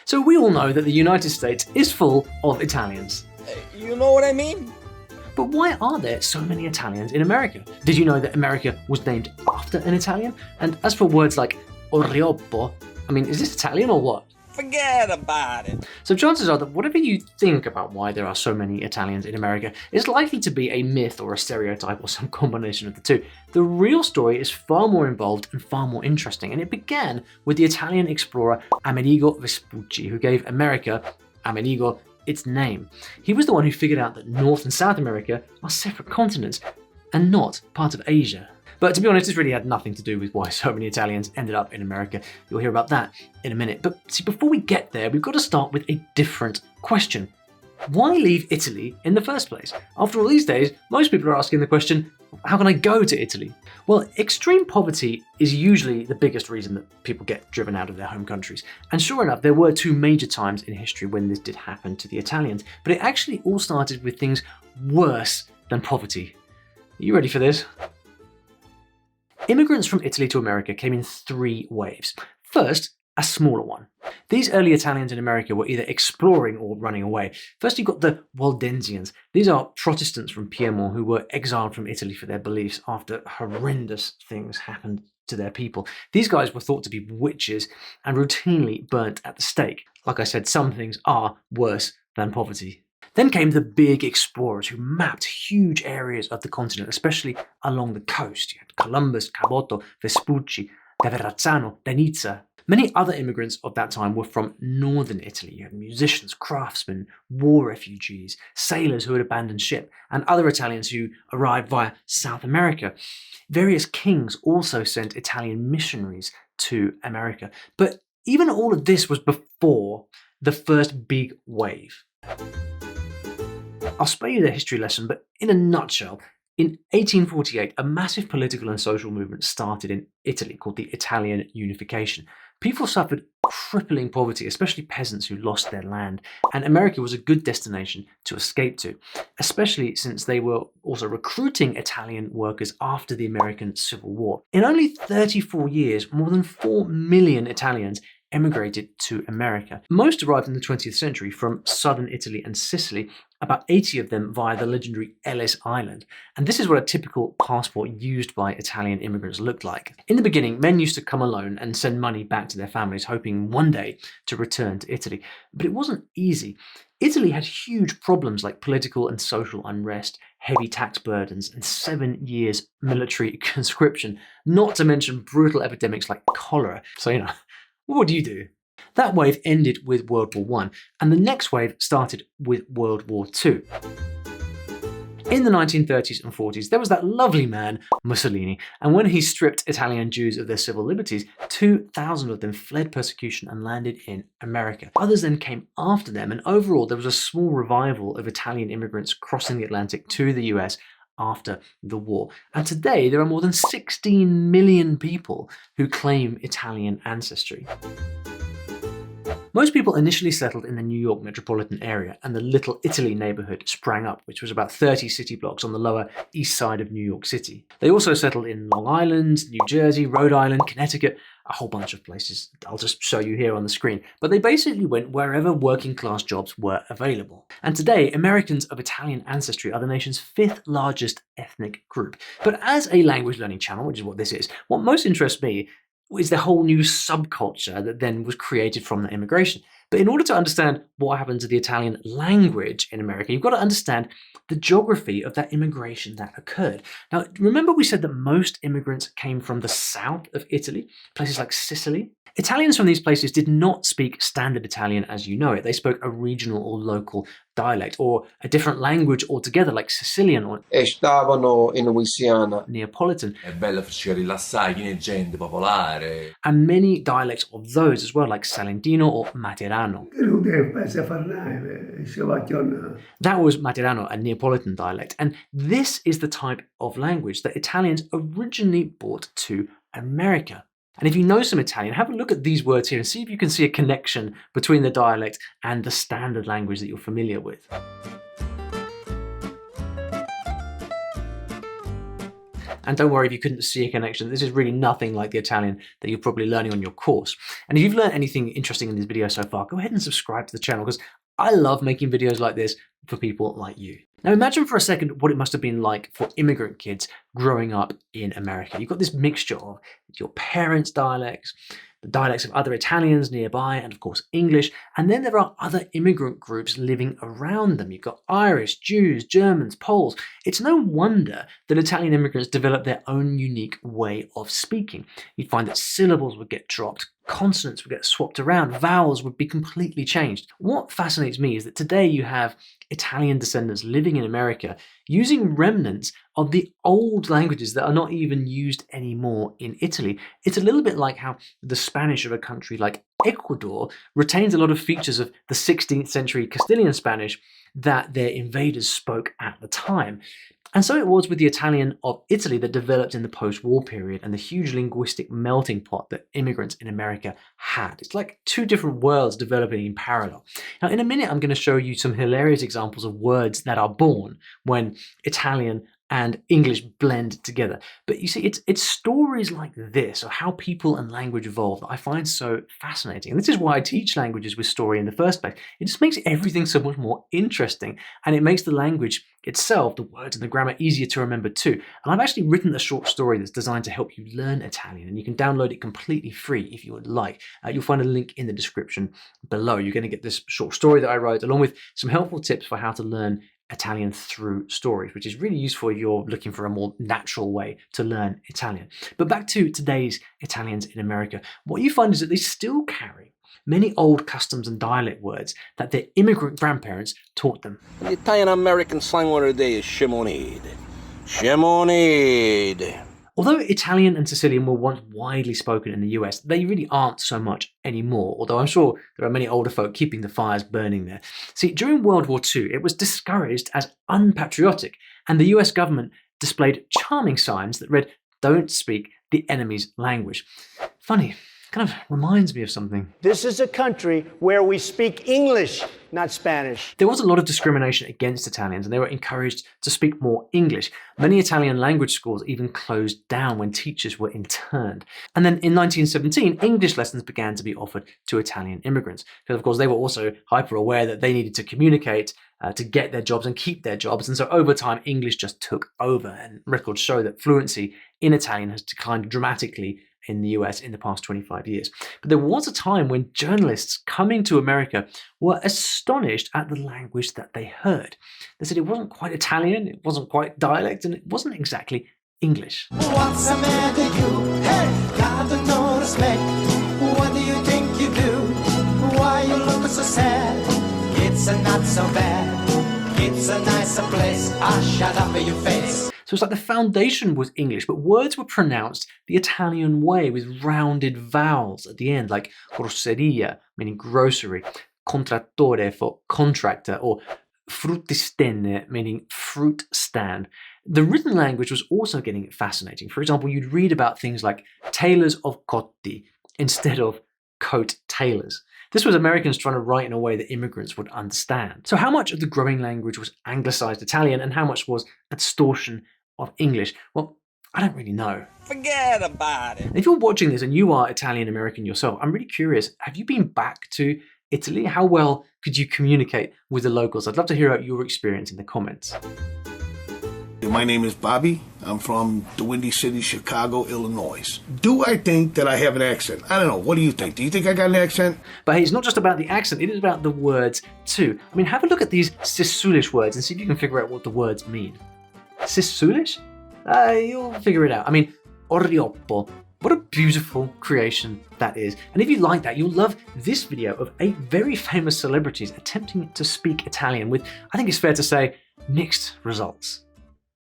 So we all know that the United States is full of Italians. You know what I mean? But why are there so many Italians in America? Did you know that America was named after an Italian? And as for words like Orioppo, I mean, is this Italian or what? Forget about it. So chances are that whatever you think about why there are so many Italians in America is likely to be a myth or a stereotype or some combination of the two. The real story is far more involved and far more interesting, and it began with the Italian explorer Amerigo Vespucci, who gave America, Amerigo, its name. He was the one who figured out that North and South America are separate continents and not part of Asia. But to be honest, this really had nothing to do with why so many Italians ended up in America. You'll hear about that in a minute. But see, before we get there, we've got to start with a different question. Why leave Italy in the first place? After all, these days, most people are asking the question, how can I go to Italy? Well, extreme poverty is usually the biggest reason that people get driven out of their home countries. And sure enough, there were two major times in history when this did happen to the Italians. But it actually all started with things worse than poverty. Are you ready for this? Immigrants from Italy to America came in three waves. First, a smaller one. These early Italians in America were either exploring or running away. First, you've got the Waldensians. These are Protestants from Piedmont who were exiled from Italy for their beliefs after horrendous things happened to their people. These guys were thought to be witches and routinely burnt at the stake. Like I said, some things are worse than poverty. Then came the big explorers who mapped huge areas of the continent, especially along the coast. You had Columbus, Caboto, Vespucci, De Verrazzano, Denizza. Many other immigrants of that time were from northern Italy. You had musicians, craftsmen, war refugees, sailors who had abandoned ship, and other Italians who arrived via South America. Various kings also sent Italian missionaries to America. But even all of this was before the first big wave. I'll spare you the history lesson, but in a nutshell, in 1848, a massive political and social movement started in Italy called the Italian Unification. People suffered crippling poverty, especially peasants who lost their land, and America was a good destination to escape to, especially since they were also recruiting Italian workers after the American Civil War. In only 34 years, more than 4 million Italians emigrated to America. Most arrived in the 20th century from southern Italy and Sicily, about 80 of them via the legendary Ellis Island. And this is what a typical passport used by Italian immigrants looked like. In the beginning, men used to come alone and send money back to their families, hoping one day to return to Italy. But it wasn't easy. Italy had huge problems like political and social unrest, heavy tax burdens, and 7 years military conscription, not to mention brutal epidemics like cholera. So, what do? That wave ended with World War I, and the next wave started with World War II. In the 1930s and 40s, there was that lovely man, Mussolini, and when he stripped Italian Jews of their civil liberties, 2,000 of them fled persecution and landed in America. Others then came after them, and overall there was a small revival of Italian immigrants crossing the Atlantic to the US after the war. And today there are more than 16 million people who claim Italian ancestry. Most people initially settled in the New York metropolitan area, and the Little Italy neighborhood sprang up, which was about 30 city blocks on the lower east side of New York City. They also settled in Long Island, New Jersey, Rhode Island, Connecticut, a whole bunch of places I'll just show you here on the screen. But they basically went wherever working class jobs were available. And today, Americans of Italian ancestry are the nation's 5th largest ethnic group. But as a language learning channel, which is what this is, what most interests me is the whole new subculture that then was created from that immigration. But in order to understand what happened to the Italian language in America, you've got to understand the geography of that immigration that occurred. Now, remember we said that most immigrants came from the south of Italy, places like Sicily? Italians from these places did not speak standard Italian as you know it. They spoke a regional or local dialect, or a different language altogether, like Sicilian or stavano in Louisiana. Neapolitan. È bello farci rilassare, piena di gente popolare. And many dialects of those as well, like Salentino or Materano. That was Materano, a Neapolitan dialect. And this is the type of language that Italians originally brought to America. And if you know some Italian, have a look at these words here and see if you can see a connection between the dialect and the standard language that you're familiar with. And don't worry if you couldn't see a connection. This is really nothing like the Italian that you're probably learning on your course. And if you've learned anything interesting in this video so far, go ahead and subscribe to the channel because I love making videos like this for people like you. Now imagine for a second what it must have been like for immigrant kids growing up in America. You've got this mixture of your parents' dialects, the dialects of other Italians nearby, and of course English, and then there are other immigrant groups living around them. You've got Irish, Jews, Germans, Poles. It's no wonder that Italian immigrants developed their own unique way of speaking. You'd find that syllables would get dropped, consonants would get swapped around, vowels would be completely changed. What fascinates me is that today you have Italian descendants living in America using remnants of the old languages that are not even used anymore in Italy. It's a little bit like how the Spanish of a country like Ecuador retains a lot of features of the 16th century Castilian Spanish that their invaders spoke at the time. And so it was with the Italian of Italy that developed in the post-war period and the huge linguistic melting pot that immigrants in America had. It's like two different worlds developing in parallel. Now, in a minute, I'm going to show you some hilarious examples of words that are born when Italian and English blend together. But you see, it's stories like this of how people and language evolve that I find so fascinating. And this is why I teach languages with story in the first place. It just makes everything so much more interesting, and it makes the language itself, the words and the grammar, easier to remember too. And I've actually written a short story that's designed to help you learn Italian, and you can download it completely free if you would like. You'll find a link in the description below. You're going to get this short story that I wrote along with some helpful tips for how to learn Italian through stories, which is really useful if you're looking for a more natural way to learn Italian. But back to today's Italians in America, what you find is that they still carry many old customs and dialect words that their immigrant grandparents taught them. The Italian-American slang word today is scemonide. Scemonide. Although Italian and Sicilian were once widely spoken in the US, they really aren't so much anymore, although I'm sure there are many older folk keeping the fires burning there. See, during World War II, it was discouraged as unpatriotic, and the US government displayed charming signs that read, "Don't speak the enemy's language." Funny. Kind of reminds me of something. This is a country where we speak English, not Spanish. There was a lot of discrimination against Italians, and they were encouraged to speak more English. Many Italian language schools even closed down when teachers were interned. And then in 1917, English lessons began to be offered to Italian immigrants, because of course they were also hyper aware that they needed to communicate to get their jobs and keep their jobs. And so over time, English just took over, and records show that fluency in Italian has declined dramatically in the US in the past 25 years. But there was a time when journalists coming to America were astonished at the language that they heard. They said it wasn't quite Italian, it wasn't quite dialect, and it wasn't exactly English. What's the matter you? Hey, got no respect. What do you think you do? Why you look so sad? It's not so bad. It's a nicer place. Shut up in your face. So it's like the foundation was English, but words were pronounced the Italian way with rounded vowels at the end, like grosseria, meaning grocery, contrattore for contractor, or fruttistenne, meaning fruit stand. The written language was also getting fascinating. For example, you'd read about things like tailors of cotti instead of coat tailors. This was Americans trying to write in a way that immigrants would understand. So how much of the growing language was anglicized Italian and how much was a distortion of English? Well, I don't really know. Forget about it. If you're watching this and you are Italian American yourself, I'm really curious, have you been back to Italy? How well could you communicate with the locals? I'd love to hear about your experience in the comments. My name is Bobby. I'm from the Windy City, Chicago, Illinois. Do I think that I have an accent? I don't know. What do you think? Do you think I got an accent? But hey, it's not just about the accent, it is about the words too. I mean, have a look at these Sicilian words and see if you can figure out what the words mean. Sicilian? You'll figure it out. I mean, Orioppo. What a beautiful creation that is. And if you like that, you'll love this video of 8 very famous celebrities attempting to speak Italian with, I think it's fair to say, mixed results.